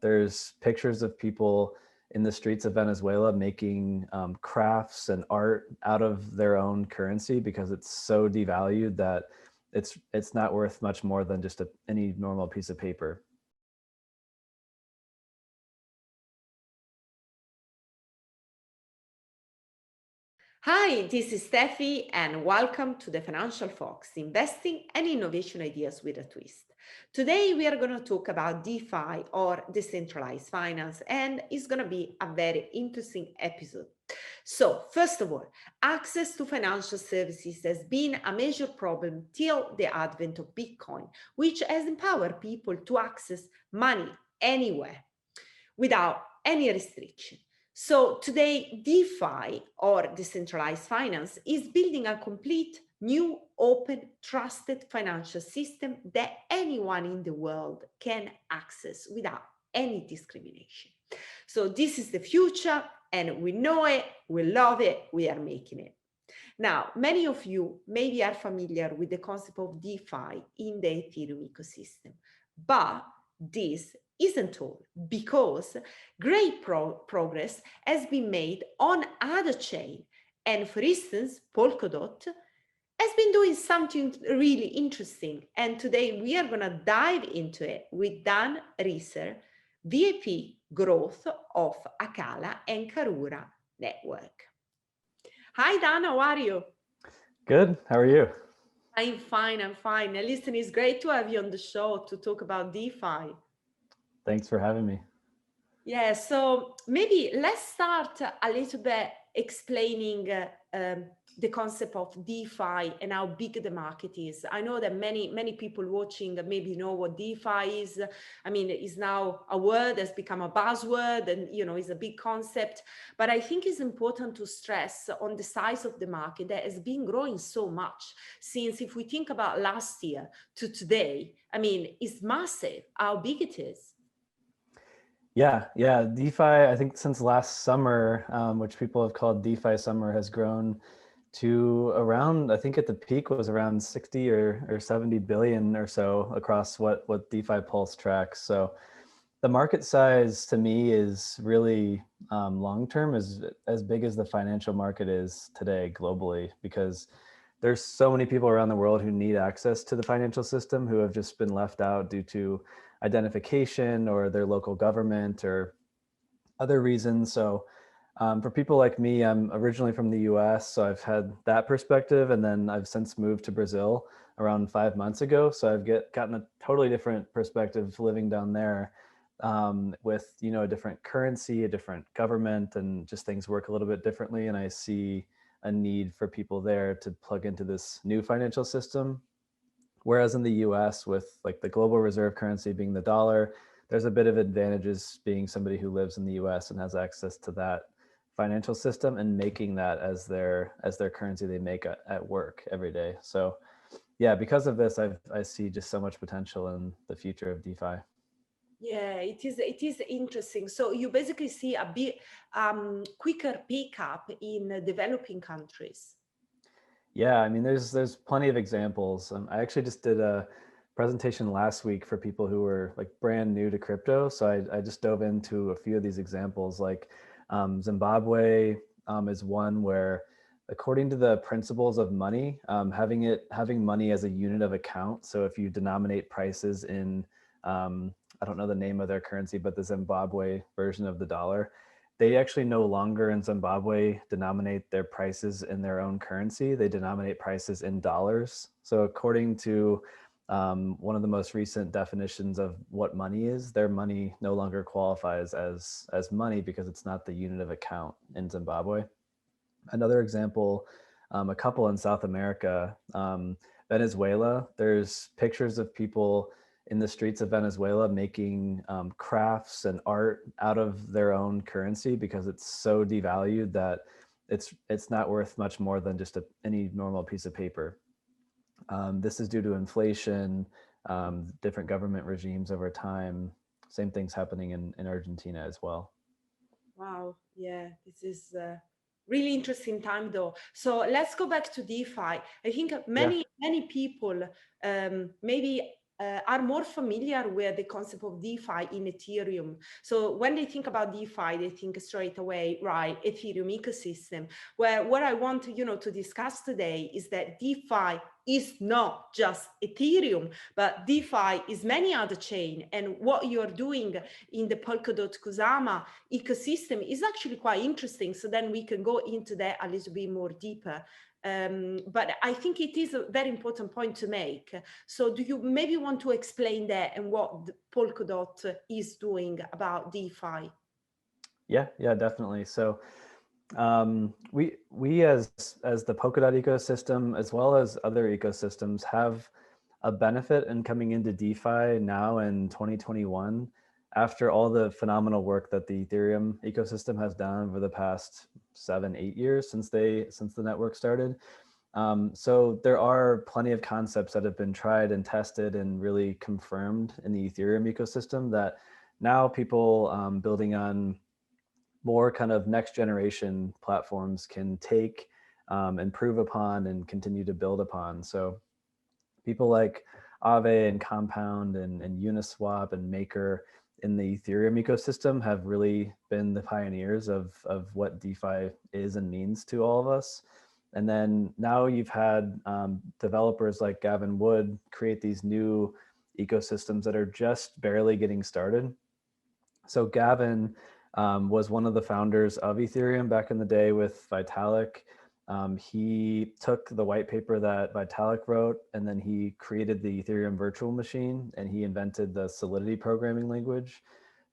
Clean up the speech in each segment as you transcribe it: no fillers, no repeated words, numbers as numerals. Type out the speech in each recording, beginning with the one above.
there's pictures of people in the streets of Venezuela making crafts and art out of their own currency because it's so devalued that it's not worth much more than just any normal piece of paper. Hi, this is Steffi and welcome to the FinancialFox, investing and innovation ideas with a twist. Today we are going to talk about DeFi or decentralized finance, and it's going to be a very interesting episode. So first of all, access to financial services has been a major problem till the advent of Bitcoin, which has empowered people to access money anywhere without any restriction. So today, DeFi or decentralized finance is building a complete new, open, trusted financial system that anyone in the world can access without any discrimination. So this is the future, and we know it, we love it, we are making it. Now, many of you maybe are familiar with the concept of DeFi in the Ethereum ecosystem, but this isn't all, because great progress has been made on other chains. And for instance, Polkadot has been doing something really interesting. And today we are going to dive into it with Dan Reecer, VP Growth of Acala and Karura Network. Hi, Dan, how are you? Good. How are you? I'm fine. And listen, it's great to have you on the show to talk about DeFi. Thanks for having me. Yeah, so maybe let's start a little bit explaining the concept of DeFi and how big the market is. I know that many people watching maybe know what DeFi is. I mean, it's now a word that's become a buzzword, and it's a big concept. But I think it's important to stress on the size of the market that has been growing so much. Since if we think about last year to today, I mean, it's massive how big it is. Yeah. DeFi, I think since last summer, which people have called DeFi summer, has grown to around, I think at the peak was around 60 or 70 billion or so across what DeFi Pulse tracks. So the market size to me is really long-term is as big as the financial market is today globally, because there's so many people around the world who need access to the financial system who have just been left out due to identification or their local government or other reasons. So for people like me, I'm originally from the US, so I've had that perspective, and then I've since moved to Brazil around 5 months ago. So I've gotten a totally different perspective living down there with, a different currency, a different government, and just things work a little bit differently. And I see a need for people there to plug into this new financial system. Whereas in the US, with like the global reserve currency being the dollar, there's a bit of advantages being somebody who lives in the US and has access to that financial system and making that as their currency they make at work every day. So yeah, because of this, I see just so much potential in the future of DeFi. Yeah, it is interesting. So you basically see a bit quicker pickup in developing countries. Yeah, I mean, there's plenty of examples. I actually just did a presentation last week for people who were like brand new to crypto. So I just dove into a few of these examples. Like Zimbabwe is one where, according to the principles of money, having money as a unit of account. So if you denominate prices in, I don't know the name of their currency, but the Zimbabwe version of the dollar, they actually no longer in Zimbabwe denominate their prices in their own currency. They denominate prices in dollars. So according to one of the most recent definitions of what money is, their money no longer qualifies as money because it's not the unit of account in Zimbabwe. Another example, a couple in South America, Venezuela, there's pictures of people in the streets of Venezuela making crafts and art out of their own currency because it's so devalued that it's not worth much more than just any normal piece of paper. This is due to inflation, different government regimes over time. Same things happening in Argentina as well. Wow, yeah, this is really interesting time though. So let's go back to DeFi. I think many people maybe are more familiar with the concept of DeFi in Ethereum. So when they think about DeFi, they think straight away, right, Ethereum ecosystem. Where what I want to discuss today is that DeFi is not just Ethereum, but DeFi is many other chain. And what you're doing in the Polkadot Kusama ecosystem is actually quite interesting. So then we can go into that a little bit more deeper. But I think it is a very important point to make. So do you maybe want to explain that and what Polkadot is doing about DeFi? Yeah, definitely. So we as the Polkadot ecosystem, as well as other ecosystems, have a benefit in coming into DeFi now in 2021, after all the phenomenal work that the Ethereum ecosystem has done over the past 7-8 years since the network started. So there are plenty of concepts that have been tried and tested and really confirmed in the Ethereum ecosystem that now people building on more kind of next generation platforms can take, improve upon, and continue to build upon. So people like Aave and Compound and Uniswap and Maker in the Ethereum ecosystem have really been the pioneers of what DeFi is and means to all of us. And then now you've had developers like Gavin Wood create these new ecosystems that are just barely getting started. So Gavin was one of the founders of Ethereum back in the day with Vitalik. He took the white paper that Vitalik wrote, and then he created the Ethereum virtual machine, and he invented the Solidity programming language.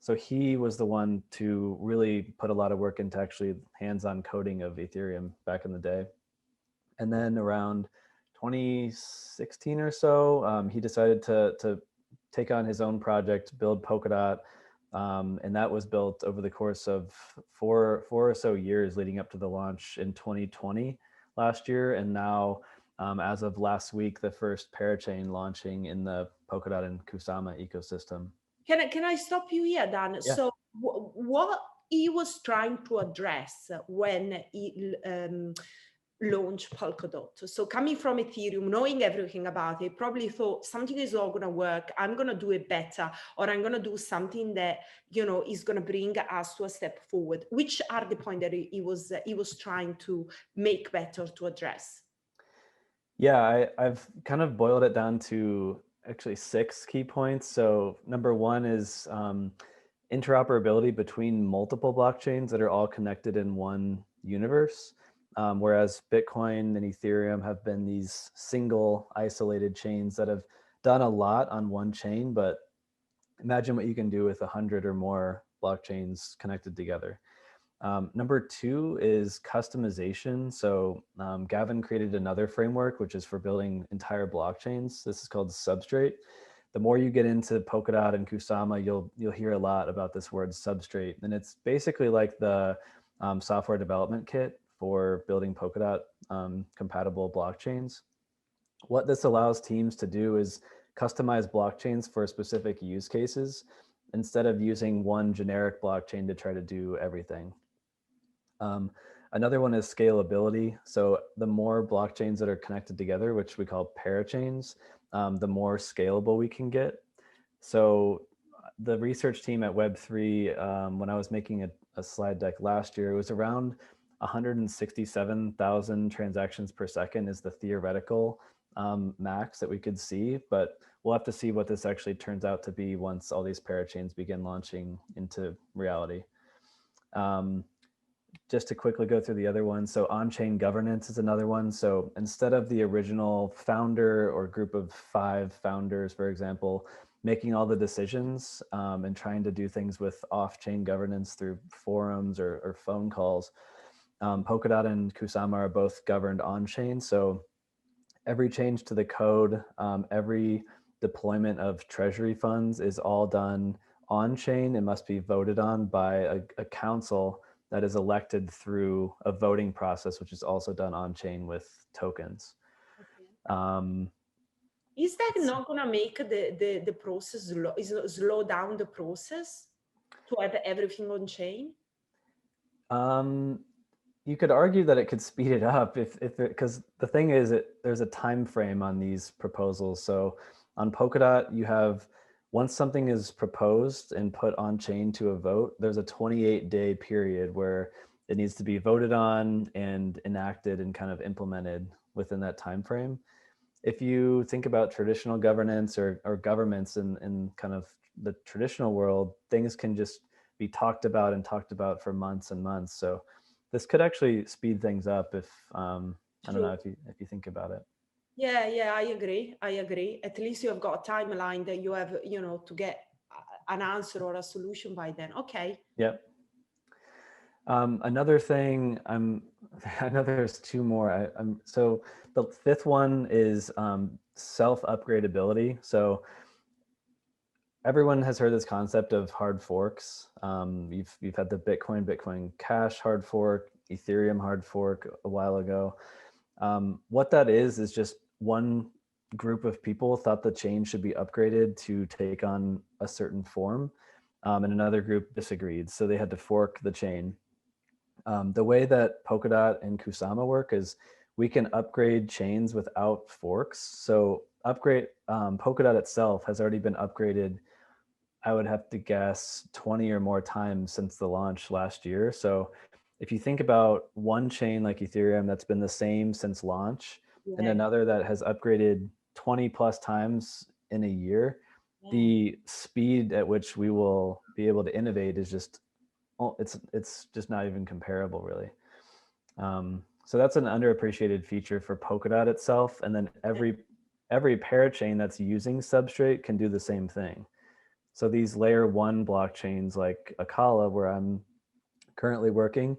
So he was the one to really put a lot of work into actually hands-on coding of Ethereum back in the day. And then around 2016 or so, he decided to take on his own project, build Polkadot. And that was built over the course of four or so years leading up to the launch in 2020 last year. And now, as of last week, the first parachain launching in the Polkadot and Kusama ecosystem. Can I stop you here, Dan? Yeah. So what he was trying to address when he launch Polkadot. So coming from Ethereum, knowing everything about it, probably thought something is not going to work. I'm going to do it better, or I'm going to do something that, is going to bring us to a step forward. Which are the point that he was trying to make better, to address? Yeah, I've kind of boiled it down to actually 6 key points. So number one is interoperability between multiple blockchains that are all connected in one universe. Whereas Bitcoin and Ethereum have been these single isolated chains that have done a lot on one chain, but imagine what you can do with 100 or more blockchains connected together. Number 2 is customization. So Gavin created another framework, which is for building entire blockchains. This is called Substrate. The more you get into Polkadot and Kusama, you'll hear a lot about this word substrate. And it's basically like the software development kit for building Polkadot compatible blockchains. What this allows teams to do is customize blockchains for specific use cases instead of using one generic blockchain to try to do everything. Another one is scalability. So the more blockchains that are connected together, which we call parachains, the more scalable we can get. So the research team at Web3, when I was making a slide deck last year, it was around 167,000 transactions per second is the theoretical max that we could see, but we'll have to see what this actually turns out to be once all these parachains begin launching into reality. Just to quickly go through the other ones. So on-chain governance is another one. So instead of the original founder or group of 5 founders, for example, making all the decisions and trying to do things with off-chain governance through forums or phone calls, Polkadot and Kusama are both governed on-chain. So every change to the code, every deployment of treasury funds is all done on-chain. It must be voted on by a council that is elected through a voting process, which is also done on-chain with tokens. Okay. Is that not going to make the process slow down the process to have everything on chain? You could argue that it could speed it up because the thing is, there's a time frame on these proposals. So On Polkadot, you have, once something is proposed and put on chain to a vote, there's a 28-day period where it needs to be voted on and enacted and kind of implemented within that time frame. If you think about traditional governance or governments in kind of the traditional world, things can just be talked about for months and months. So this could actually speed things up if I don't know Sure. if you think about it. Yeah, yeah, I agree. I agree. At least you have got a timeline that you have, to get an answer or a solution by then. Okay. Yep. Another thing, I know there's two more. So the fifth one is self-upgradability. So everyone has heard this concept of hard forks. You've had the Bitcoin Cash hard fork, Ethereum hard fork a while ago. What that is just one group of people thought the chain should be upgraded to take on a certain form, and another group disagreed. So they had to fork the chain. The way that Polkadot and Kusama work is we can upgrade chains without forks. So Polkadot itself has already been upgraded, I would have to guess 20 or more times since the launch last year. So if you think about one chain like Ethereum that's been the same since launch, and Yeah, another that has upgraded 20 plus times in a year, yeah. the speed at which we will be able to innovate is just, oh, it's just not even comparable, really. So that's an underappreciated feature for Polkadot itself, and then every parachain that's using Substrate can do the same thing. So these layer one blockchains like Acala, where I'm currently working,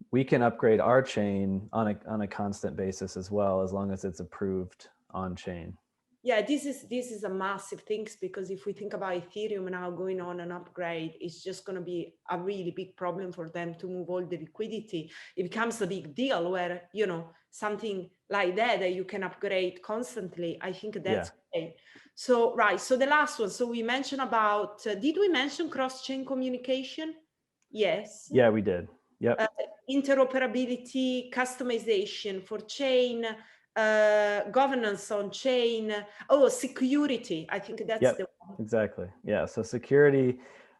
we can upgrade our chain on a constant basis as well, as long as it's approved on chain. Yeah, this is a massive thing, because if we think about Ethereum now going on an upgrade, it's just going to be a really big problem for them to move all the liquidity. It becomes a big deal where, something like that you can upgrade constantly. I think Yeah. that's great. So, right. So the last one. So we mentioned about, did we mention cross-chain communication? Yes. Yeah, we did. uh, Yep. interoperability, customization for chain, governance on chain. Oh, security. I think that's the Yep. Exactly. Yeah. So security,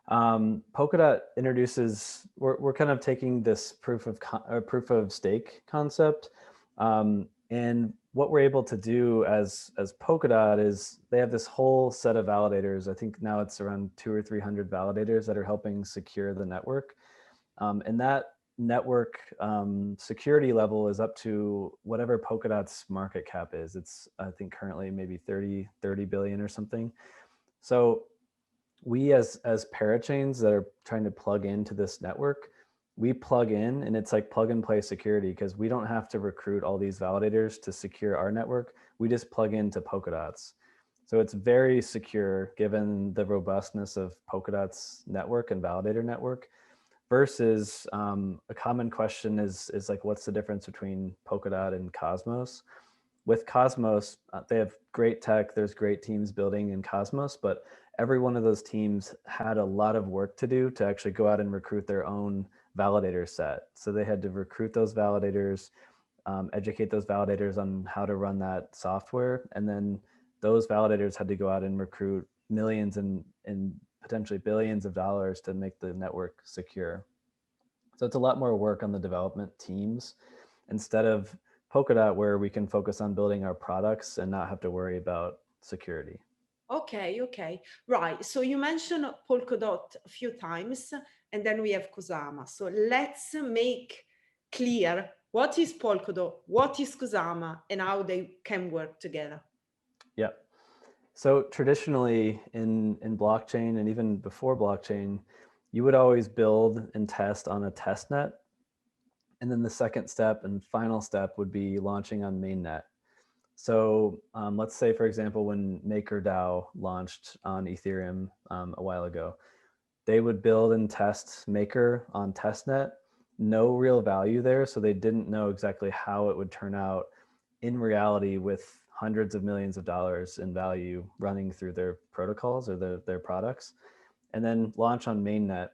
Polkadot introduces. We're kind of taking this proof of stake concept, and what we're able to do as Polkadot is they have this whole set of validators. I think now it's around 200 or 300 validators that are helping secure the network. And that network security level is up to whatever Polkadot's market cap is. It's, I think, currently maybe 30 billion or something. So we as parachains that are trying to plug into this network, we plug in and it's like plug and play security, because we don't have to recruit all these validators to secure our network. We just plug into Polkadot's. So it's very secure given the robustness of Polkadot's network and validator network. Versus a common question is like, what's the difference between Polkadot and Cosmos? With Cosmos, they have great tech. There's great teams building in Cosmos, but every one of those teams had a lot of work to do to actually go out and recruit their own validator set. So they had to recruit those validators, educate those validators on how to run that software, and then those validators had to go out and recruit millions and potentially billions of dollars to make the network secure. So it's a lot more work on the development teams instead of Polkadot, where we can focus on building our products and not have to worry about security. Okay, okay. Right. So you mentioned Polkadot a few times, and then we have Kusama. So let's make clear what is Polkadot, what is Kusama, and how they can work together. Yeah. So traditionally in blockchain and even before blockchain, you would always build and test on a test net. And then the second step and final step would be launching on mainnet. So let's say, for example, when MakerDAO launched on Ethereum a while ago, they would build and test Maker on testnet. No real value there, so they didn't know exactly how it would turn out in reality with hundreds of millions of dollars in value running through their protocols or their products. And then launch on mainnet.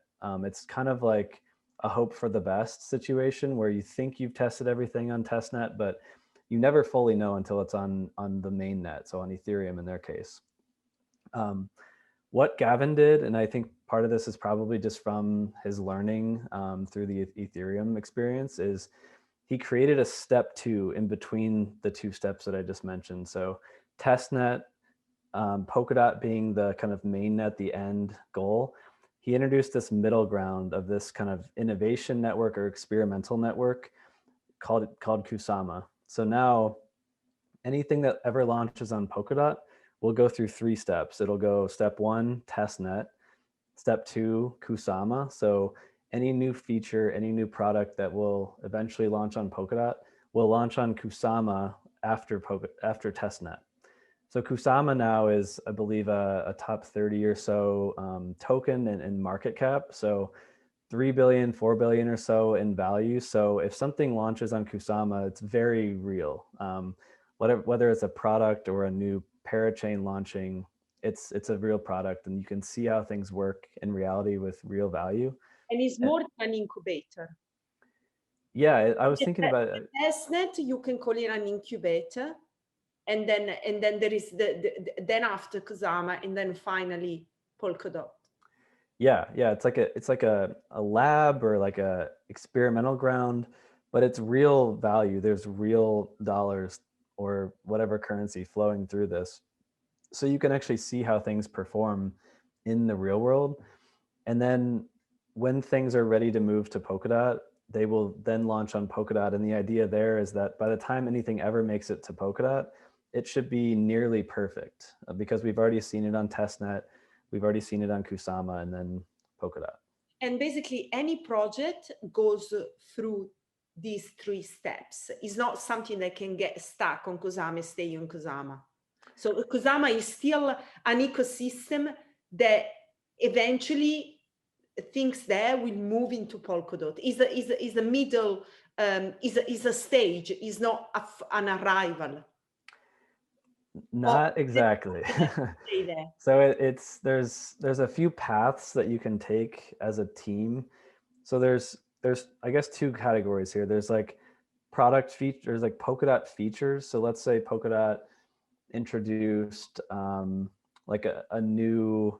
It's kind of like a hope for the best situation where you think you've tested everything on testnet, but you never fully know until it's on the mainnet, so on Ethereum in their case. What Gavin did, and I think part of this is probably just from his learning through the Ethereum experience, is he created a step 2 in between the 2 steps that I just mentioned. So testnet, Polkadot being the kind of mainnet, the end goal. He introduced this middle ground of this kind of innovation network or experimental network called Kusama. So now anything that ever launches on Polkadot will go through 3 steps. It'll go step 1, testnet, step 2, Kusama. So any new feature, any new product that will eventually launch on Polkadot will launch on Kusama after testnet. So Kusama now is, I believe, a top 30 or so token in market cap. So 3 billion, 4 billion or so in value. So if something launches on Kusama, it's very real. Whether it's a product or a new parachain launching, it's a real product, and you can see how things work in reality with real value. And it's more than an incubator. Yeah, I was thinking about it. Testnet, you can call it an incubator, and then there is then after Kusama, and then finally Polkadot. Yeah, it's like a lab or like a experimental ground, but it's real value. There's real dollars or whatever currency flowing through this. So you can actually see how things perform in the real world. And then when things are ready to move to Polkadot, they will then launch on Polkadot. And the idea there is that by the time anything ever makes it to Polkadot, it should be nearly perfect because we've already seen it on testnet. We've already seen it on Kusama and then Polkadot. And basically any project goes through these 3 steps. It's not something that can get stuck on Kusama and stay on Kusama. So Kusama is still an ecosystem that eventually things there will move into Polkadot. Is a middle, is a stage, is not an arrival. Not exactly. So there's a few paths that you can take as a team. So there's I guess 2 categories here. There's like product features, like Polkadot features. So let's say Polkadot introduced like a new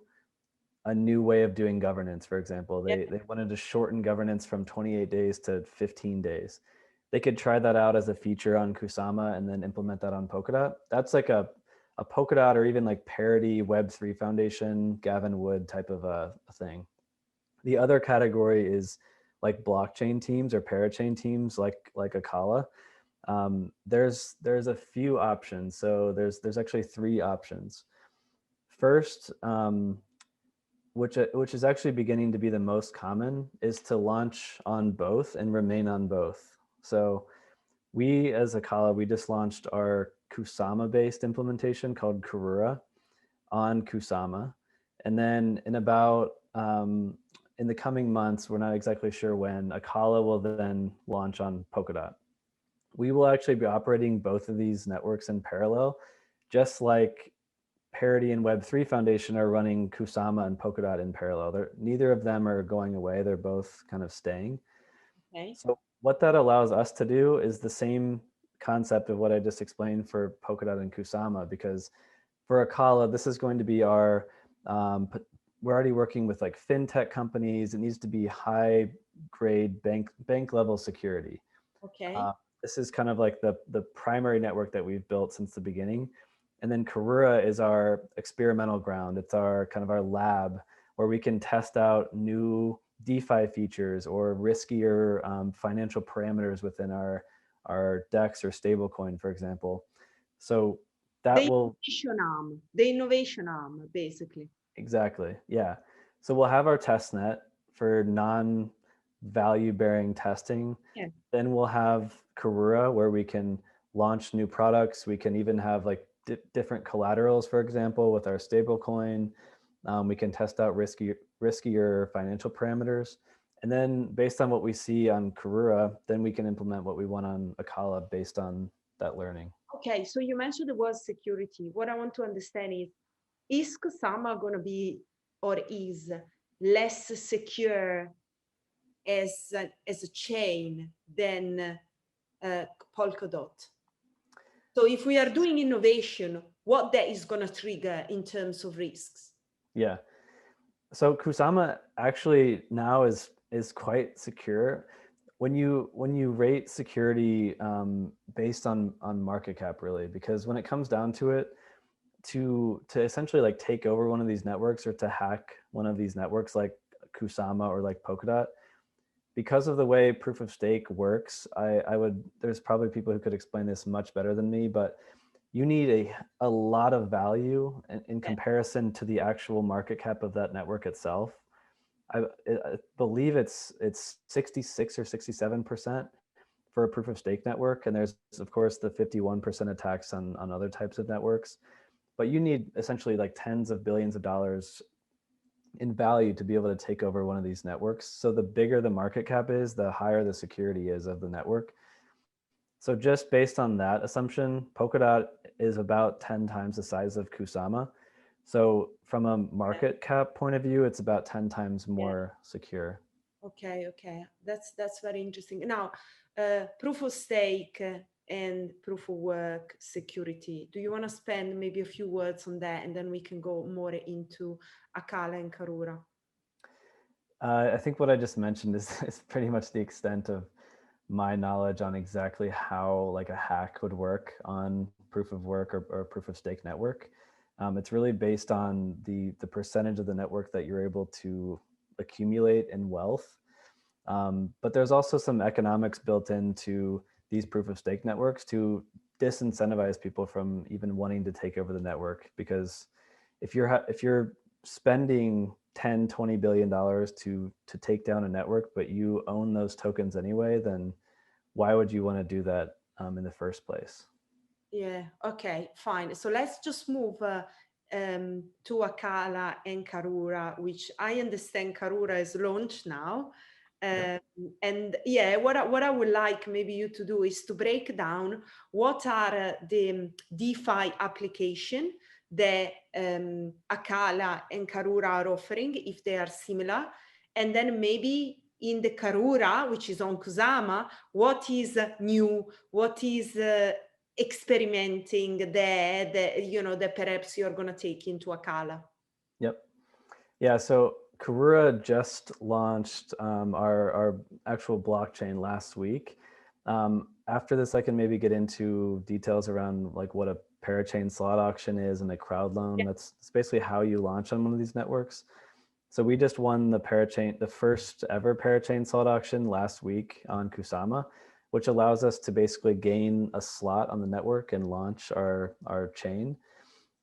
way of doing governance, for example. They wanted to shorten governance from 28 days to 15 days. They could try that out as a feature on Kusama and then implement that on Polkadot. That's like a Polkadot or even like parity Web3 Foundation, Gavin Wood type of a thing. The other category is like blockchain teams or parachain teams like Acala. There's a few options. So there's actually 3 options. First, which is actually beginning to be the most common, is to launch on both and remain on both. So we as Acala, we just launched our Kusama-based implementation called Karura on Kusama. And then in about, in the coming months, we're not exactly sure when, Acala will then launch on Polkadot. We will actually be operating both of these networks in parallel, just like Parity and Web3 Foundation are running Kusama and Polkadot in parallel. Neither of them are going away. They're both kind of staying. Okay. So what that allows us to do is the same concept of what I just explained for Polkadot and Kusama, because for Acala, this is going to be our, we're already working with like fintech companies. It needs to be high grade bank level security. Okay. This is kind of like the primary network that we've built since the beginning. And then Karura is our experimental ground. It's our kind of our lab where we can test out new DeFi features or riskier financial parameters within our DEX or stablecoin, for example. So that the innovation arm, basically. Exactly, yeah. So we'll have our test net for non-value bearing testing. Yeah. Then we'll have Karura where we can launch new products. We can even have like different collaterals, for example, with our stablecoin. We can test out riskier financial parameters. And then based on what we see on Karura, then we can implement what we want on Acala based on that learning. Okay, so you mentioned the word security. What I want to understand is Kusama going to be or is less secure as a chain than Polkadot? So if we are doing innovation, what that is going to trigger in terms of risks. Yeah. So Kusama actually now is quite secure. When you rate security based on market cap, really, because when it comes down to it, to essentially like take over one of these networks or to hack one of these networks like Kusama or like Polkadot, because of the way proof of stake works, there's probably people who could explain this much better than me, but you need a lot of value in comparison to the actual market cap of that network itself. I believe it's 66 or 67% for a proof of stake network. And there's of course the 51% attacks on other types of networks, but you need essentially like tens of billions of dollars in value to be able to take over one of these networks. So the bigger the market cap is, the higher the security is of the network. So just based on that assumption, Polkadot is about 10 times the size of Kusama. So from a market cap point of view, it's about 10 times more secure. Okay, that's very interesting. Now, proof of stake and proof of work security. Do you want to spend maybe a few words on that, and then we can go more into Acala and Karura? I think what I just mentioned is pretty much the extent of my knowledge on exactly how like a hack would work on proof of work or proof of stake network. It's really based on the percentage of the network that you're able to accumulate in wealth. But there's also some economics built into these proof of stake networks to disincentivize people from even wanting to take over the network, because if you're spending 10, 20 billion dollars to take down a network, but you own those tokens anyway, then why would you want to do that in the first place? Yeah, okay, fine. So let's just move to Acala and Karura, which I understand Karura is launched now. And yeah, what I would like maybe you to do is to break down what are the DeFi application that Acala and Karura are offering, if they are similar, and then maybe in the Karura, which is on Kusama, what is new, what is experimenting there that, you know, that perhaps you're going to take into Acala. Yep. Yeah. So Karura just launched our actual blockchain last week. After this, I can maybe get into details around like what a parachain slot auction is and a crowd loan. That's basically how you launch on one of these networks. So we just won the first ever parachain slot auction last week on Kusama, which allows us to basically gain a slot on the network and launch our chain.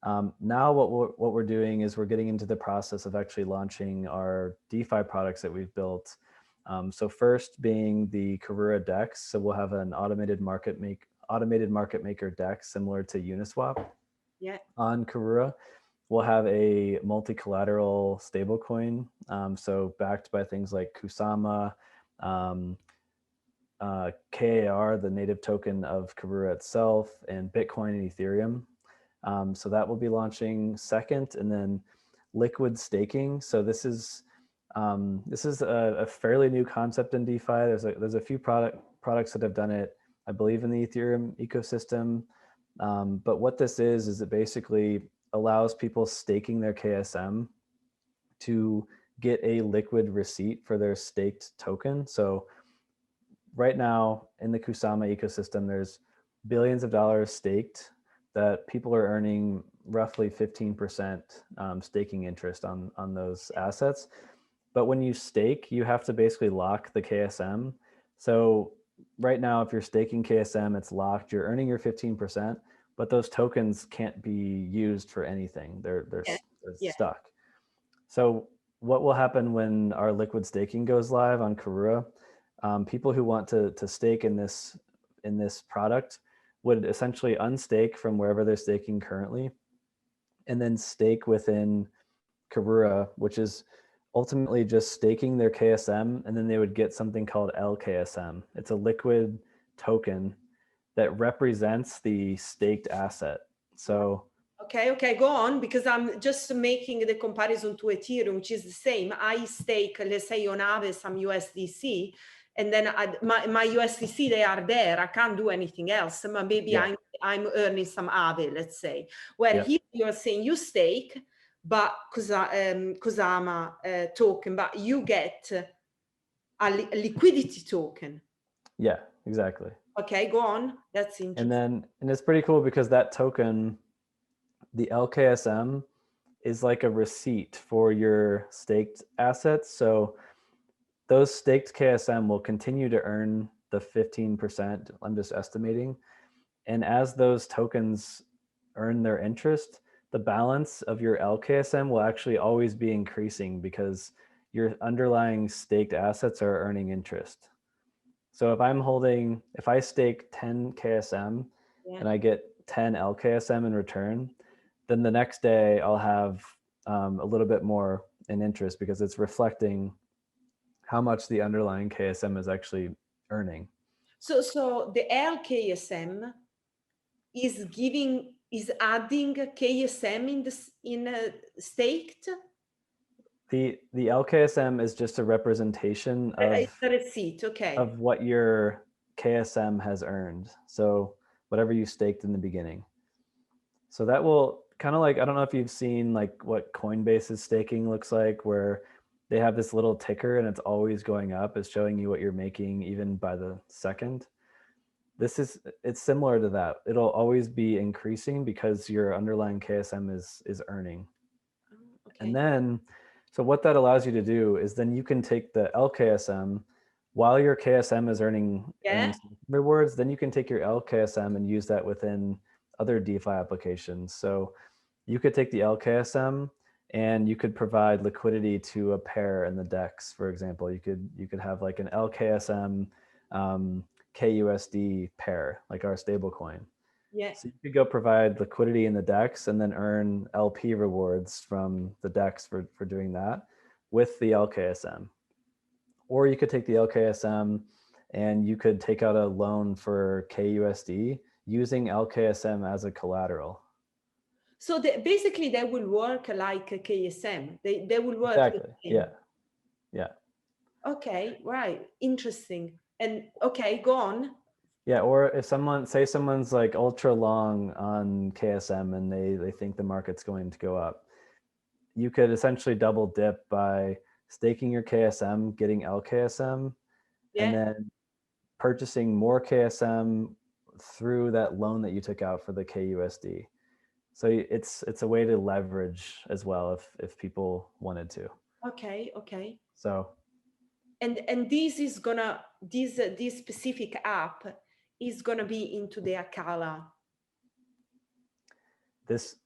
Now what we're doing is we're getting into the process of actually launching our DeFi products that we've built. So first being the Karura DEX. So we'll have an automated market maker DEX similar to Uniswap. On Karura. We'll have a multi-collateral stablecoin, so backed by things like Kusama, KAR, the native token of Karura itself, and Bitcoin and Ethereum. So that will be launching second, and then liquid staking. So this is a fairly new concept in DeFi. There's a few products that have done it, I believe, in the Ethereum ecosystem. But what this is it basically allows people staking their KSM to get a liquid receipt for their staked token. So right now in the Kusama ecosystem, there's billions of dollars staked that people are earning roughly 15% staking interest on those assets. But when you stake, you have to basically lock the KSM. So right now, if you're staking KSM, it's locked, you're earning your 15%, but those tokens can't be used for anything. They're stuck. So what will happen when our liquid staking goes live on Karura? People who want to stake in this product would essentially unstake from wherever they're staking currently, and then stake within Karura, which is ultimately just staking their KSM, and then they would get something called LKSM. It's a liquid token that represents the staked asset. So okay, go on, because I'm just making the comparison to Ethereum, which is the same. I stake, let's say on Aave, some USDC, and then my USDC, they are there. I can't do anything else. But maybe I'm earning some Aave, let's say. Where here you're saying you stake, but Kusama token, but you get a liquidity token. Yeah, exactly. Okay, go on. That's interesting. And it's pretty cool because that token, the LKSM, is like a receipt for your staked assets. So those staked KSM will continue to earn the 15%, I'm just estimating. And as those tokens earn their interest, the balance of your LKSM will actually always be increasing because your underlying staked assets are earning interest. So if I stake 10 KSM and I get 10 LKSM in return, then the next day I'll have a little bit more in interest because it's reflecting how much the underlying KSM is actually earning. So the LKSM is adding KSM in staked? The LKSM is just a representation of the receipt, okay, of what your KSM has earned. So whatever you staked in the beginning. So that will kind of like, I don't know if you've seen like what Coinbase's staking looks like, where they have this little ticker and it's always going up. It's showing you what you're making even by the second. It's similar to that. It'll always be increasing because your underlying KSM is earning. okay. And then, so what that allows you to do is then you can take the LKSM while your KSM is earning rewards, then you can take your LKSM and use that within other DeFi applications. So you could take the LKSM and you could provide liquidity to a pair in the DEX, for example. You could have like an LKSM KUSD pair, like our stablecoin. Yeah. So you could go provide liquidity in the DEX and then earn LP rewards from the DEX for doing that with the LKSM. Or you could take the LKSM and you could take out a loan for KUSD using LKSM as a collateral. So basically they will work like a KSM. They will work. Exactly. Yeah. Yeah. Okay. Right. Interesting. And okay, go on. Yeah. Or if someone's like ultra long on KSM and they think the market's going to go up, you could essentially double dip by staking your KSM, getting LKSM, and then purchasing more KSM through that loan that you took out for the KUSD. So it's a way to leverage as well if people wanted to. Okay. Okay. So. And this is gonna this specific app is gonna be into the Acala. This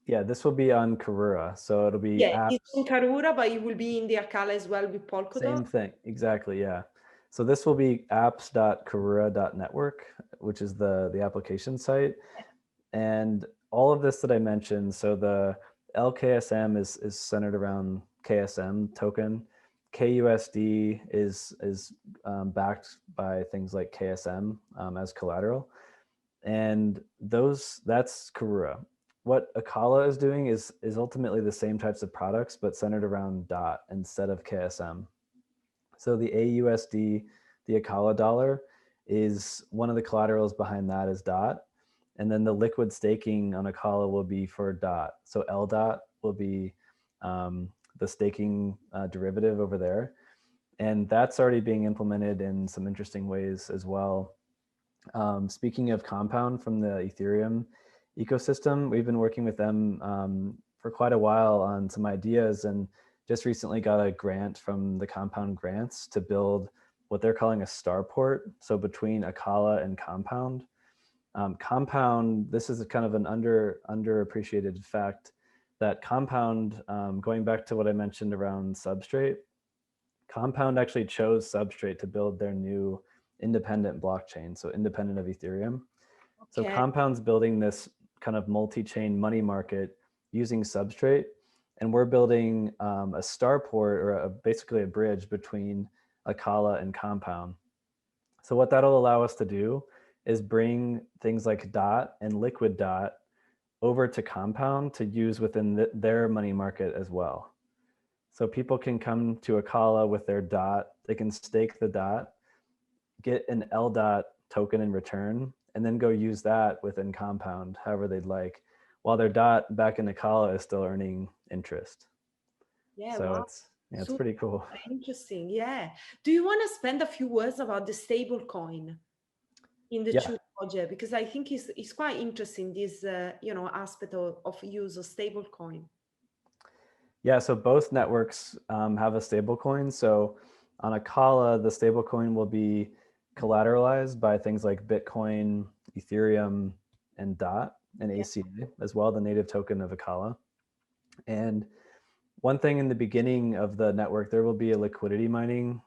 will be on Karura, so it'll be apps. It's in Karura, but it will be in the Acala as well with Polkadot. Same thing, exactly, yeah. So this will be apps.karura.network, which is the application site, and all of this that I mentioned. So the LKSM is centered around KSM token. KUSD is backed by things like KSM as collateral, and that's Karura. What Acala is doing is ultimately the same types of products, but centered around DOT instead of KSM. So the AUSD, the Acala dollar, is one of the collaterals behind that is DOT. And then the liquid staking on Acala will be for DOT. So LDOT will be the staking derivative over there. And that's already being implemented in some interesting ways as well. Speaking of Compound from the Ethereum ecosystem, we've been working with them for quite a while on some ideas, and just recently got a grant from the Compound grants to build what they're calling a starport. So between Acala and Compound. Compound, this is a kind of an underappreciated fact that Compound, going back to what I mentioned around Substrate, Compound actually chose Substrate to build their new independent blockchain, so independent of Ethereum. Okay. So Compound's building this kind of multi-chain money market using Substrate, and we're building a starport or basically a bridge between Acala and Compound. So what that'll allow us to do is bring things like DOT and liquid DOT over to Compound to use within their money market as well. So people can come to Acala with their DOT, they can stake the DOT, get an L dot token in return and then go use that within Compound however they'd like, while their dot back in Acala is still earning interest. Yeah, So wow. it's Super pretty cool. interesting. Yeah. Do you want to spend a few words about the stable coin in the Yeah. two project? Because I think it's quite interesting, this aspect of use of stable coin. Yeah, so both networks have a stable coin. So on Acala, the stable coin will be collateralized by things like Bitcoin, Ethereum, and DOT and Yeah. ACA as well, the native token of Acala. And one thing in the beginning of the network, there will be a liquidity mining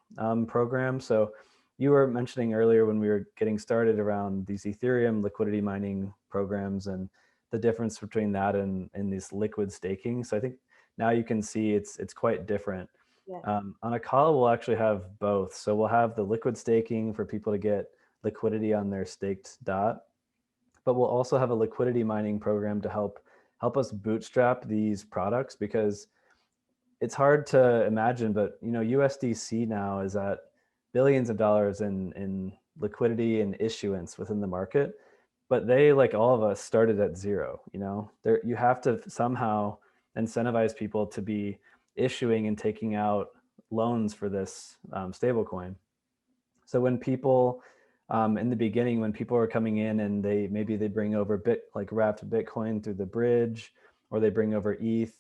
program. So you were mentioning earlier when we were getting started around these Ethereum liquidity mining programs and the difference between that and this liquid staking. So I think now you can see it's quite different. Yeah. On Acala, we'll actually have both. So we'll have the liquid staking for people to get liquidity on their staked dot, but we'll also have a liquidity mining program to help us bootstrap these products, because it's hard to imagine, but USDC now is at billions of dollars in liquidity and issuance within the market, but they, like all of us, started at zero. There, you have to somehow incentivize people to be issuing and taking out loans for this stablecoin. So when people in the beginning, when people are coming in and they bring over wrapped Bitcoin through the bridge, or they bring over ETH,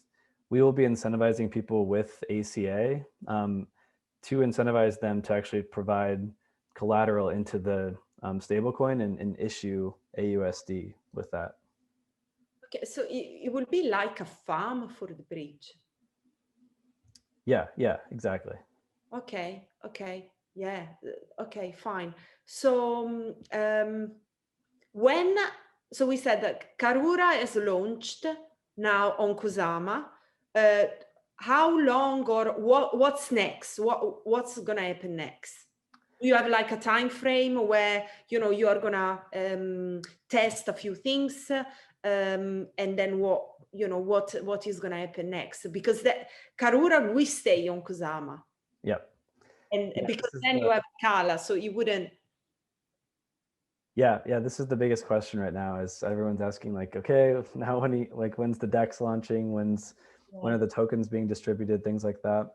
we will be incentivizing people with ACA to incentivize them to actually provide collateral into the stablecoin and issue AUSD with that. Okay, so it will be like a farm for the bridge. Yeah, exactly. Okay, yeah, okay, fine. So so we said that Karura is launched now on Kusama. Uh, how long, or what's next? What's gonna happen next? Do you have like a time frame where you are gonna test a few things, and then what is gonna happen next? Because Karura will stay on Kusama. Yep. And Yeah, because then you have Acala, so you wouldn't. Yeah, this is the biggest question right now. Is everyone's asking, like, okay, now when's the DEX launching? When are the tokens being distributed? Things like that.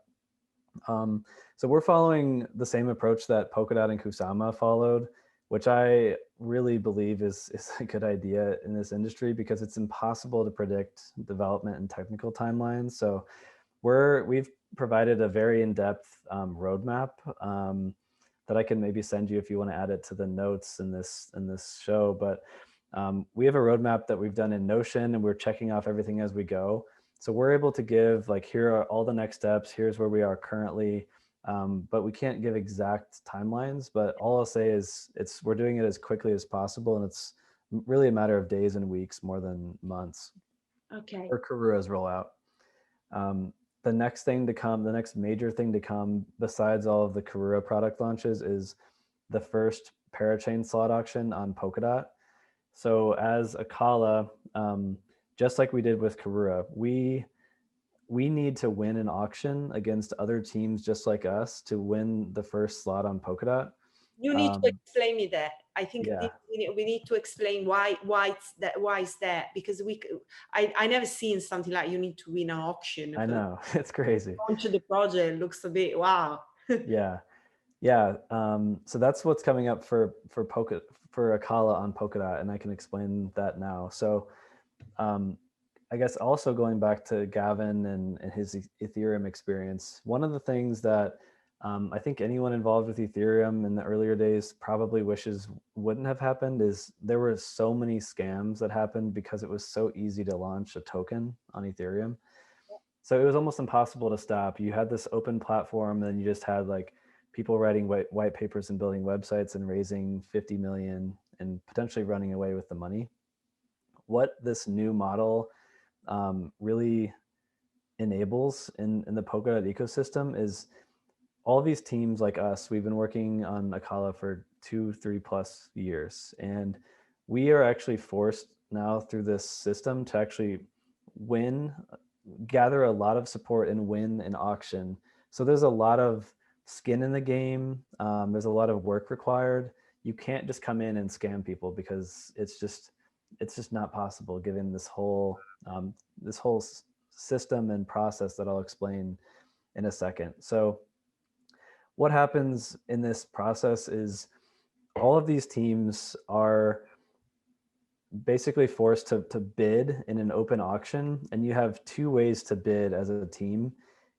So we're following the same approach that Polkadot and Kusama followed, which I really believe is a good idea in this industry, because it's impossible to predict development and technical timelines. So we've provided a very in-depth roadmap that I can maybe send you if you want to add it to the notes in this show. But we have a roadmap that we've done in Notion, and we're checking off everything as we go. So we're able to give, like, here are all the next steps, here's where we are currently, but we can't give exact timelines. But all I'll say is we're doing it as quickly as possible, and it's really a matter of days and weeks more than months. Okay. For Karura's rollout. The next major thing to come, besides all of the Karura product launches, is the first parachain slot auction on Polkadot. So as Acala, just like we did with Karura, we need to win an auction against other teams just like us to win the first slot on Polkadot. You need to explain me that. I think Yeah. we need to explain why is that, because I never seen something like you need to win an auction. I know, it's crazy. Launch the project looks a bit wow. Yeah. So that's what's coming up for Acala on Polkadot, and I can explain that now. So I guess also going back to Gavin and his Ethereum experience, one of the things that I think anyone involved with Ethereum in the earlier days probably wishes wouldn't have happened is there were so many scams that happened because it was so easy to launch a token on Ethereum. So it was almost impossible to stop. You had this open platform, and then you just had like people writing white papers and building websites and raising 50 million and potentially running away with the money. What this new model really enables in the Polkadot ecosystem is all these teams like us. We've been working on Acala for 2-3+ years, and we are actually forced now through this system to actually gather a lot of support and win an auction. So there's a lot of skin in the game. There's a lot of work required. You can't just come in and scam people because it's just not possible given this whole system and process that I'll explain in a second. So what happens in this process is all of these teams are basically forced to bid in an open auction, and you have two ways to bid as a team.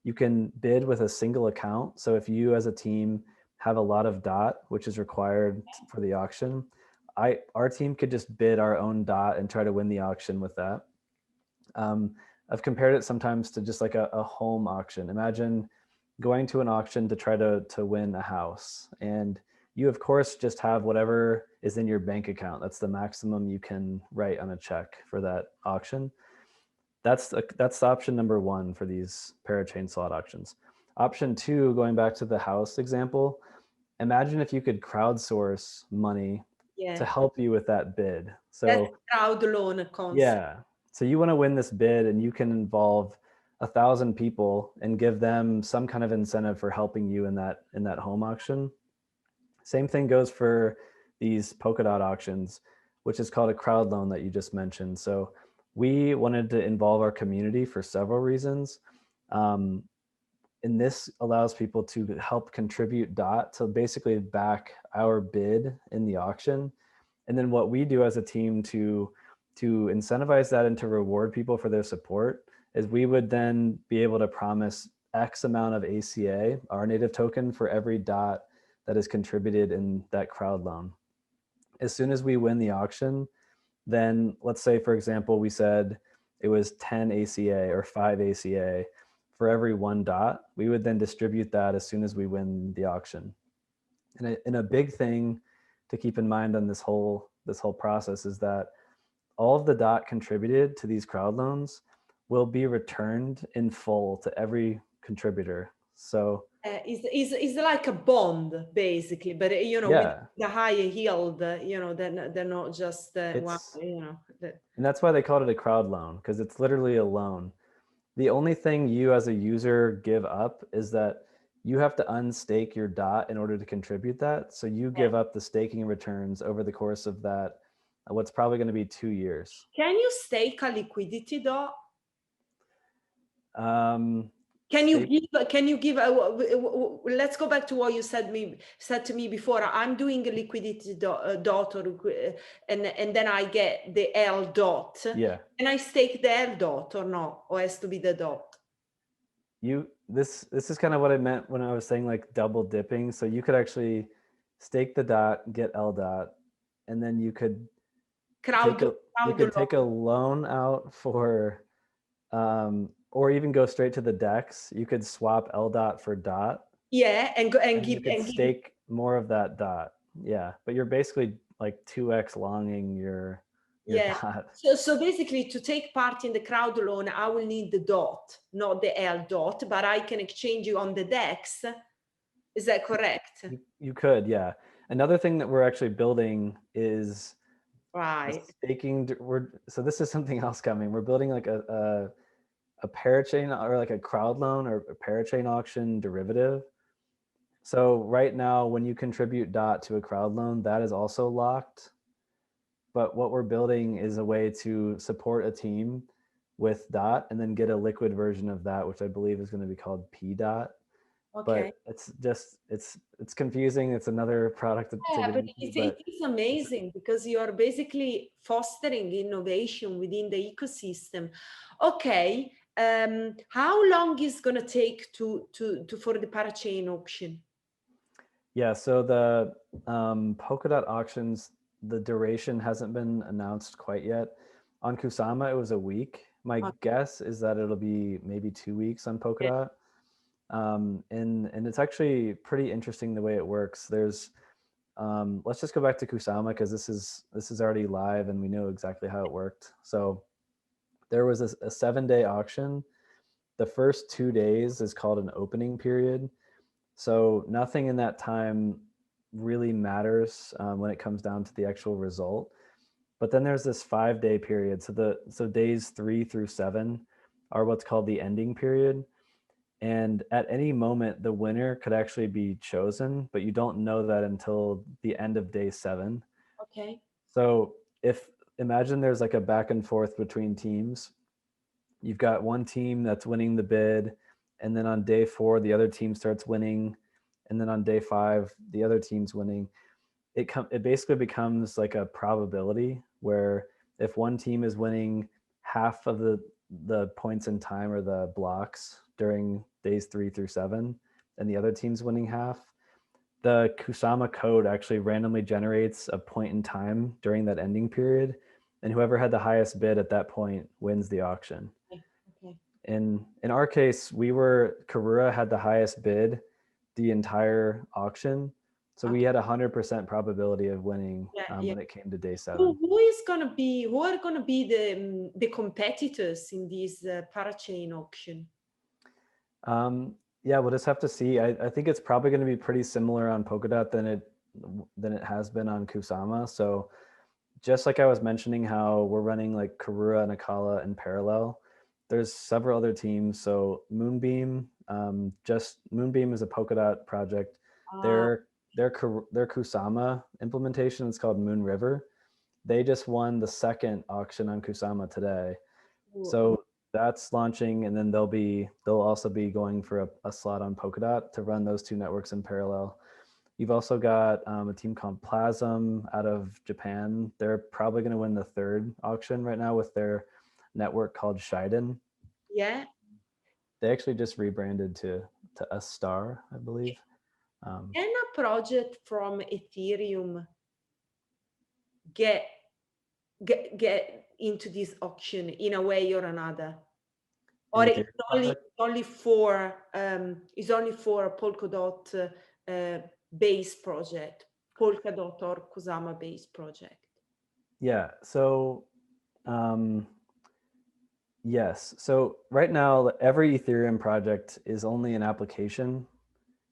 You can bid with a single account. So if you as a team have a lot of DOT, which is required for the auction, our team could just bid our own DOT and try to win the auction with that. I've compared it sometimes to just like a home auction. Imagine going to an auction to try to win a house, and you of course just have whatever is in your bank account. That's the maximum you can write on a check for that auction. That's option number one for these parachain slot auctions. Option two, going back to the house example, imagine if you could crowdsource money to help you with that bid. So that's crowd loan concept. Yeah. So you want to win this bid, and you can involve 1,000 people and give them some kind of incentive for helping you in that home auction. Same thing goes for these Polkadot auctions, which is called a crowd loan that you just mentioned. So we wanted to involve our community for several reasons. And this allows people to help contribute DOT to basically back our bid in the auction. And then what we do as a team to incentivize that and to reward people for their support is we would then be able to promise X amount of ACA, our native token, for every DOT that is contributed in that crowd loan. As soon as we win the auction, then let's say, for example, we said it was 10 ACA or 5 ACA for every one DOT, we would then distribute that as soon as we win the auction. And a big thing to keep in mind on this whole process is that all of the DOT contributed to these crowd loans will be returned in full to every contributor. So is like a bond basically, but with the higher yield, they're not just and that's why they called it a crowd loan, because it's literally a loan. The only thing you as a user give up is that you have to unstake your DOT in order to contribute that. So you give up the staking returns over the course of that, what's probably going to be 2 years. Can you stake a liquidity DOT? Can you give let's go back to what you said to me before. I'm doing a liquidity DOT and then I get the L DOT. Yeah. Can I stake the L DOT or no? Or has to be the DOT? This is kind of what I meant when I was saying like double dipping. So you could actually stake the DOT, get L DOT, and then you could take a loan out for or even go straight to the DEX. You could swap L DOT for DOT. Yeah, and stake more of that DOT. Yeah, but you're basically like 2x longing your DOT. So basically, to take part in the crowd loan, I will need the DOT, not the L DOT, but I can exchange you on the DEX. Is that correct? You could, yeah. Another thing that we're actually building is staking. So this is something else coming. We're building like a parachain or like a crowd loan or a parachain auction derivative. So right now, when you contribute DOT to a crowd loan, that is also locked. But what we're building is a way to support a team with DOT and then get a liquid version of that, which I believe is going to be called P DOT. Okay. But it's confusing. It's another product. But it is amazing because you are basically fostering innovation within the ecosystem. Okay. How long is going to take for the parachain auction? Yeah, so the Polkadot auctions, the duration hasn't been announced quite yet. On Kusama, it was a week. My guess is that it'll be maybe 2 weeks on Polkadot. And it's actually pretty interesting the way it works. There's let's just go back to Kusama because this is already live and we know exactly how it worked. So there was a 7-day auction. The first 2 days is called an opening period. So nothing in that time really matters when it comes down to the actual result. But then there's this 5-day period. So days 3 through 7 are what's called the ending period. And at any moment, the winner could actually be chosen, but you don't know that until the end of day 7. Okay. So if imagine there's like a back and forth between teams, you've got one team that's winning the bid, and then on day 4, the other team starts winning, and then on day 5, the other team's winning. It basically becomes like a probability where if one team is winning half of the points in time or the blocks during days 3 through 7, and the other team's winning half, the Kusama code actually randomly generates a point in time during that ending period, and whoever had the highest bid at that point wins the auction. Okay. Okay. In our case, Karura had the highest bid the entire auction, so we Okay. had 100% probability of winning Yeah. Yeah. when it came to day 7. Who are gonna be the competitors in this parachain auction? Yeah, we'll just have to see. I think it's probably going to be pretty similar on Polkadot than it has been on Kusama. So just like I was mentioning how we're running like Karura and Acala in parallel, there's several other teams. So Moonbeam is a Polkadot project. Ah, Their Kusama implementation is called Moon River. They just won the second auction on Kusama today. oh, So that's launching, and then they'll also be going for a slot on Polkadot to run those two networks in parallel. You've also got a team called Plasm out of Japan. They're probably going to win the third auction right now with their network called Shiden. yeah. They actually just rebranded to a star, I believe. Can a project from Ethereum get get into this auction in a way or another? An Or it's Ethereum project? only for a Polkadot based project, Polkadot or Kusama based project? Yeah. So yes. So right now, every Ethereum project is only an application.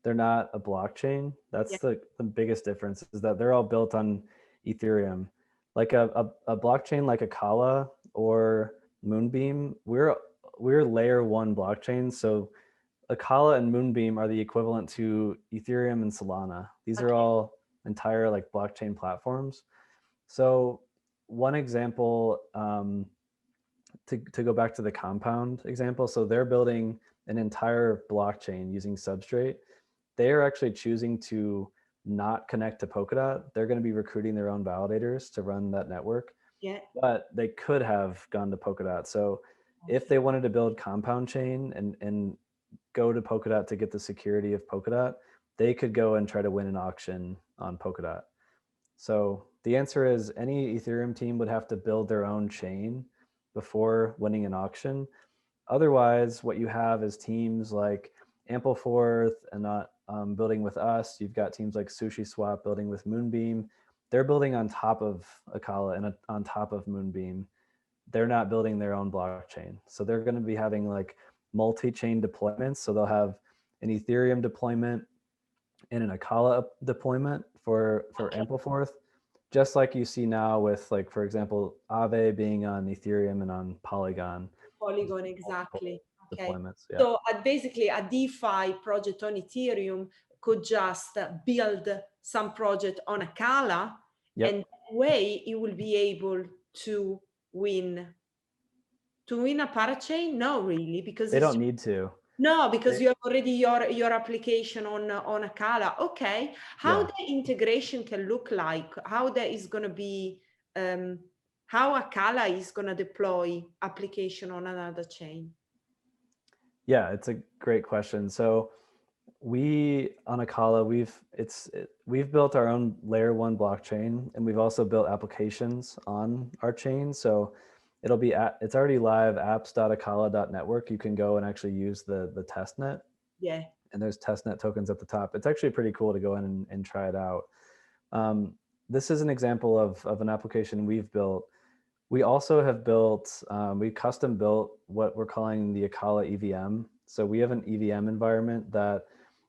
They're not a blockchain. Yeah, That's the biggest difference, is that they're all built on Ethereum. Like a blockchain like Acala or Moonbeam, we're layer 1 blockchain. So Acala and Moonbeam are the equivalent to Ethereum and Solana. These are okay, all entire like blockchain platforms. So one example, to go back to the compound example, so they're building an entire blockchain using Substrate. They are actually choosing to not connect to Polkadot. They're going to be recruiting their own validators to run that network, yeah, but they could have gone to Polkadot. So if okay, they wanted to build compound chain and go to Polkadot to get the security of Polkadot, they could go and try to win an auction on Polkadot. So the answer is any Ethereum team would have to build their own chain before winning an auction. Otherwise, what you have is teams like Ampleforth and building with us. You've got teams like SushiSwap building with Moonbeam. They're building on top of Acala and on top of Moonbeam. They're not building their own blockchain. So they're going to be having like multi-chain deployments. So they'll have an Ethereum deployment and an Acala deployment for okay. Ampleforth, just like you see now with, like, for example, Aave being on Ethereum and on Polygon. Polygon, Multiple exactly. Okay. deployments. Yeah. So basically, a DeFi project on Ethereum could just build some project on Acala, and Yep. that way you will be able to win a parachain. No, really, because They it's don't need to. no, because They, you have already your application on Acala. Okay, how yeah. the integration can look like? How that is going to be? Um, how Acala is going to deploy application on another chain? Yeah, it's a great question. So we on Acala, we've built our own layer 1 blockchain, and we've also built applications on our chain. So it's already live, apps.acala.network. You can go and actually use the test net, Yeah, and there's testnet tokens at the top. It's actually pretty cool to go in and try it out. Um, this is an example of an application we've built. We also have we custom built what we're calling the Acala EVM. So we have an EVM environment that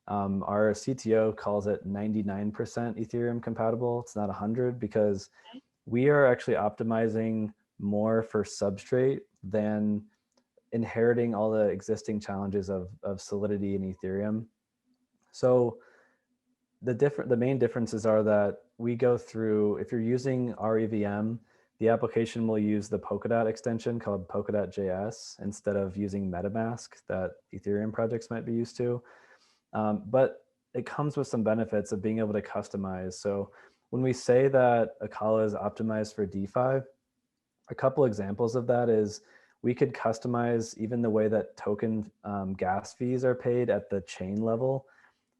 our CTO calls it 99% Ethereum compatible. It's not 100, because we are actually optimizing more for substrate than inheriting all the existing challenges of Solidity and Ethereum. So the main differences are that we go through, if you're using REVM, the application will use the Polkadot extension called Polkadot JS instead of using MetaMask that Ethereum projects might be used to. But it comes with some benefits of being able to customize. So when we say that Acala is optimized for DeFi, a couple examples of that is we could customize even the way that token gas fees are paid at the chain level.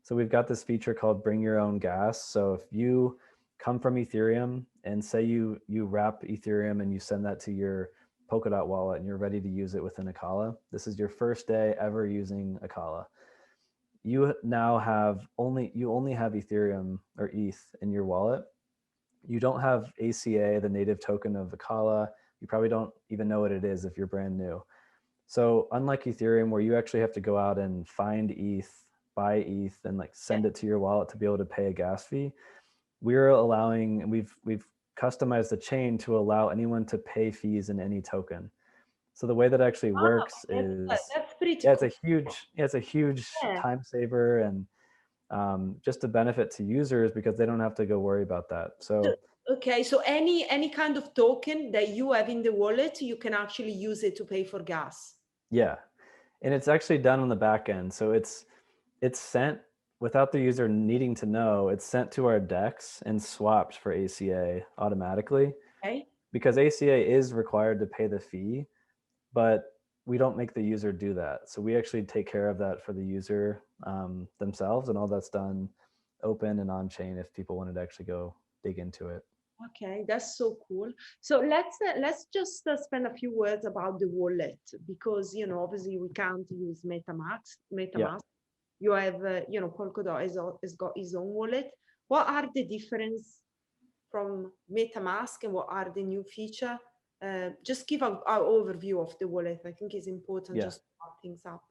So we've got this feature called bring your own gas. So if you come from Ethereum and say you wrap Ethereum and you send that to your Polkadot wallet and you're ready to use it within Acala, this is your first day ever using Acala. You now only have Ethereum or ETH in your wallet. You don't have ACA, the native token of Acala. You probably don't even know what it is if you're brand new. So unlike Ethereum, where you actually have to go out and find ETH, buy ETH, and like send it to your wallet to be able to pay a gas fee, we're allowing, and we've customized the chain to allow anyone to pay fees in any token. So the way that actually works is, that's pretty yeah, cool. it's a huge Yeah. time saver and just a benefit to users because they don't have to go worry about that. So Okay, so any kind of token that you have in the wallet, you can actually use it to pay for gas. yeah, and it's actually done on the back end. So it's sent without the user needing to know. It's sent to our DEX and swapped for ACA automatically Okay. because ACA is required to pay the fee, but we don't make the user do that. So we actually take care of that for the user themselves, and all that's done open and on chain if people wanted to actually go dig into it. Okay, that's so cool. So let's just spend a few words about the wallet because obviously we can't use MetaMask. Yeah. You have Polkadot has got his own wallet. What are the difference from MetaMask and what are the new feature? Just give an overview of the wallet. I think it's important Yeah. just to wrap things up.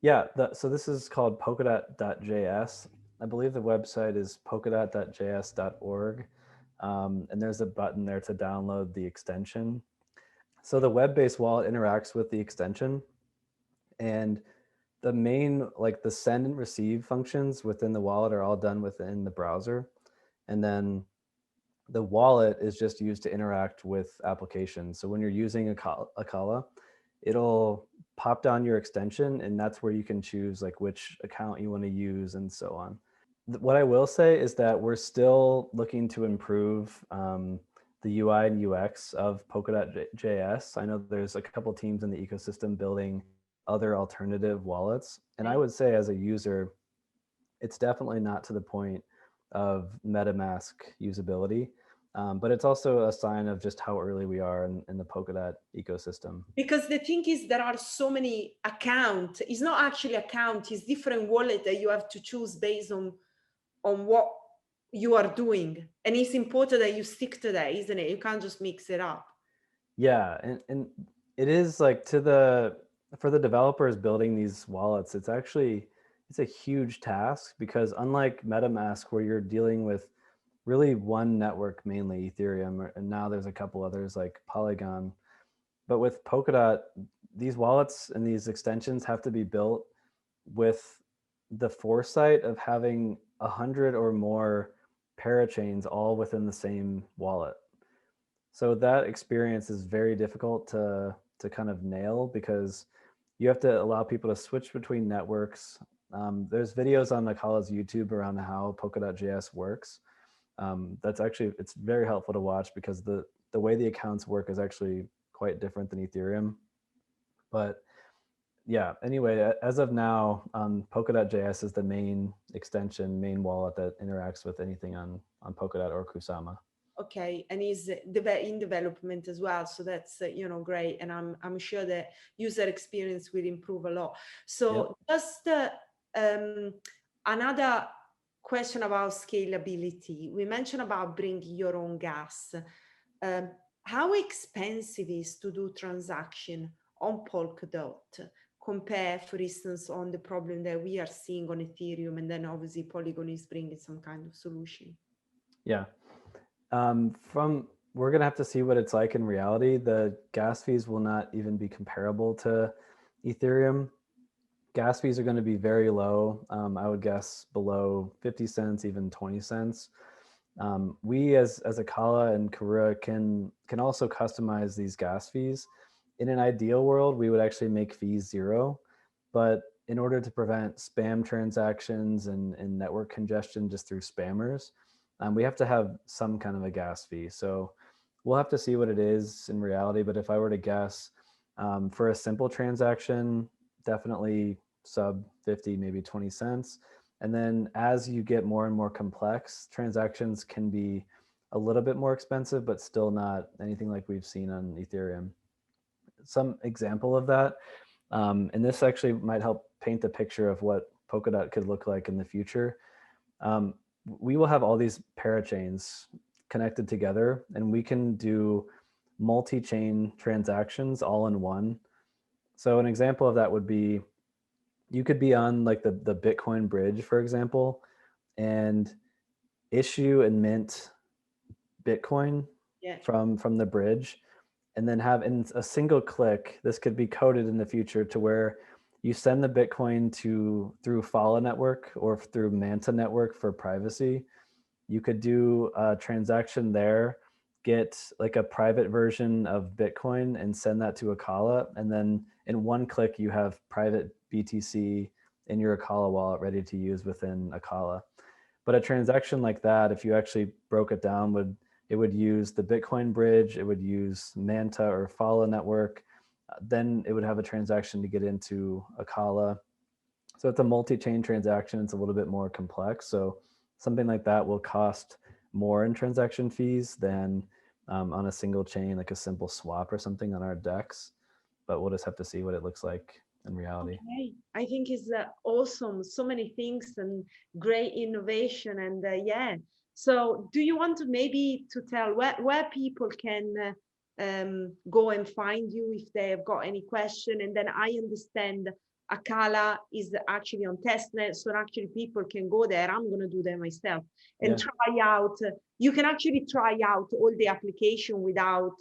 Yeah. So this is called Polkadot.js. I believe the website is polkadot.js.org. And there's a button there to download the extension. So the web-based wallet interacts with the extension, and the main, like the send and receive functions within the wallet are all done within the browser. And then the wallet is just used to interact with applications. So when you're using Acala, it'll pop down your extension, and that's where you can choose like which account you want to use and so on. What I will say is that we're still looking to improve the UI and UX of Polkadot.js. I know there's a couple teams in the ecosystem building other alternative wallets. And I would say as a user, it's definitely not to the point of MetaMask usability. But it's also a sign of just how early we are in the Polkadot ecosystem. Because the thing is, there are so many accounts. It's not actually account, it's different wallet that you have to choose based on what you are doing. And it's important that you stick to that, isn't it? You can't just mix it up. Yeah, and it is like for the developers building these wallets, it's a huge task because unlike MetaMask where you're dealing with really one network, mainly Ethereum, and now there's a couple others like Polygon, but with Polkadot, these wallets and these extensions have to be built with the foresight of having 100 or more parachains all within the same wallet. So that experience is very difficult to kind of nail because you have to allow people to switch between networks. There's videos on Acala's YouTube around how Polkadot.js works. It's very helpful to watch because the way the accounts work is actually quite different than Ethereum. But yeah, anyway, as of now, Polkadot.js is the main extension, main wallet that interacts with anything on Polkadot or Kusama. Okay, and is in development as well, so that's great, and I'm sure that user experience will improve a lot. So Yep. just another question about scalability. We mentioned about bringing your own gas. How expensive is to do transaction on Polkadot compare, for instance, on the problem that we are seeing on Ethereum, and then obviously Polygon is bringing some kind of solution? Yeah. we're going to have to see what it's like in reality. The gas fees will not even be comparable to Ethereum. Gas fees are going to be very low. I would guess below 50 cents, even 20 cents. We as Acala and Karura can also customize these gas fees. In an ideal world, we would actually make fees zero, but in order to prevent spam transactions and network congestion just through spammers, we have to have some kind of a gas fee. So we'll have to see what it is in reality. But if I were to guess, for a simple transaction, definitely sub 50, maybe 20 cents. And then as you get more and more complex, transactions can be a little bit more expensive, but still not anything like we've seen on Ethereum. Some example of that, and this actually might help paint the picture of what Polkadot could look like in the future. We will have all these parachains connected together, and we can do multi-chain transactions all in one. So an example of that would be, you could be on like the Bitcoin bridge, for example, and issue and mint Bitcoin from the bridge, and then have in a single click, this could be coded in the future to where you send the Bitcoin through Fala network or through Manta network for privacy. You could do a transaction there, get like a private version of Bitcoin and send that to Acala. And then in one click, you have private BTC in your Acala wallet ready to use within Acala. But a transaction like that, if you actually broke it down, would use the Bitcoin bridge, it would use Manta or Fala network, then it would have a transaction to get into Acala. So it's a multi-chain transaction. It's a little bit more complex. So something like that will cost more in transaction fees than on a single chain, like a simple swap or something on our DEX. But we'll just have to see what it looks like in reality. Okay, I think it's awesome. So many things and great innovation. And yeah, so do you want to maybe to tell where people can go and find you if they have got any question? And then I understand Acala is actually on testnet, so actually people can go there. I'm going to do that myself and try out. You can actually try out all the application without,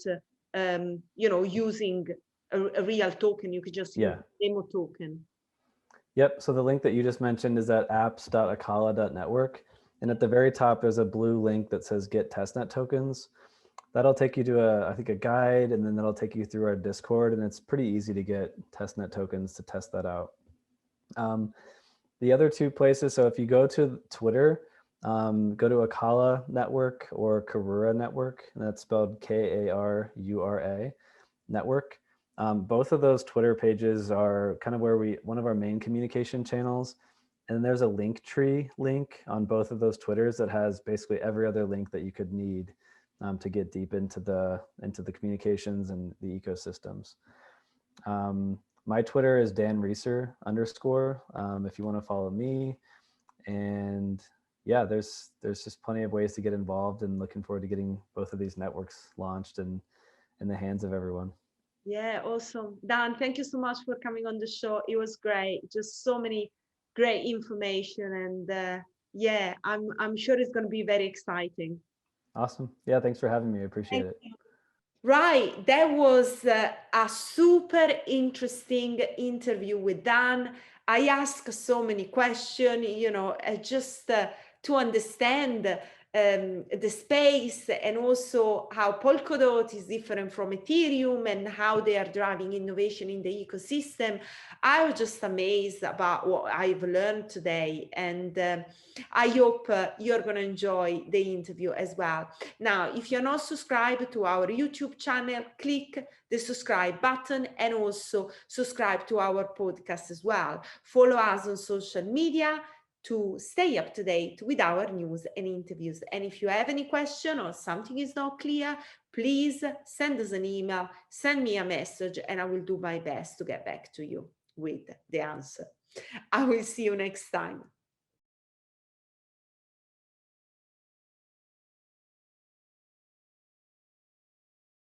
using a real token. You could just use a demo token. Yep. So the link that you just mentioned is at apps.acala.network. And at the very top, there's a blue link that says get testnet tokens. That'll take you to I think a guide, and then that'll take you through our Discord, and it's pretty easy to get testnet tokens to test that out. The other two places, so if you go to Twitter, go to Acala Network or Karura Network, and that's spelled Karura Network. Both of those Twitter pages are kind of where one of our main communication channels. And there's a link tree link on both of those Twitters that has basically every other link that you could need to get deep into the communications and the ecosystems. My Twitter is Dan Reecer _ if you want to follow me. And yeah, there's just plenty of ways to get involved, and looking forward to getting both of these networks launched and in the hands of everyone. Yeah, awesome. Dan, thank you so much for coming on the show. It was great. Just so many great information, and yeah, I'm sure it's going to be very exciting. Awesome. Yeah, thanks for having me. I appreciate it. Right, that was a super interesting interview with Dan. I asked so many questions, just to understand the space, and also how Polkadot is different from Ethereum and how they are driving innovation in the ecosystem. I was just amazed about what I've learned today, and I hope you're going to enjoy the interview as well. Now, if you're not subscribed to our YouTube channel, click the subscribe button, and also subscribe to our podcast as well. Follow us on social media to stay up to date with our news and interviews. And if you have any question or something is not clear, please send us an email, send me a message, and I will do my best to get back to you with the answer. I will see you next time.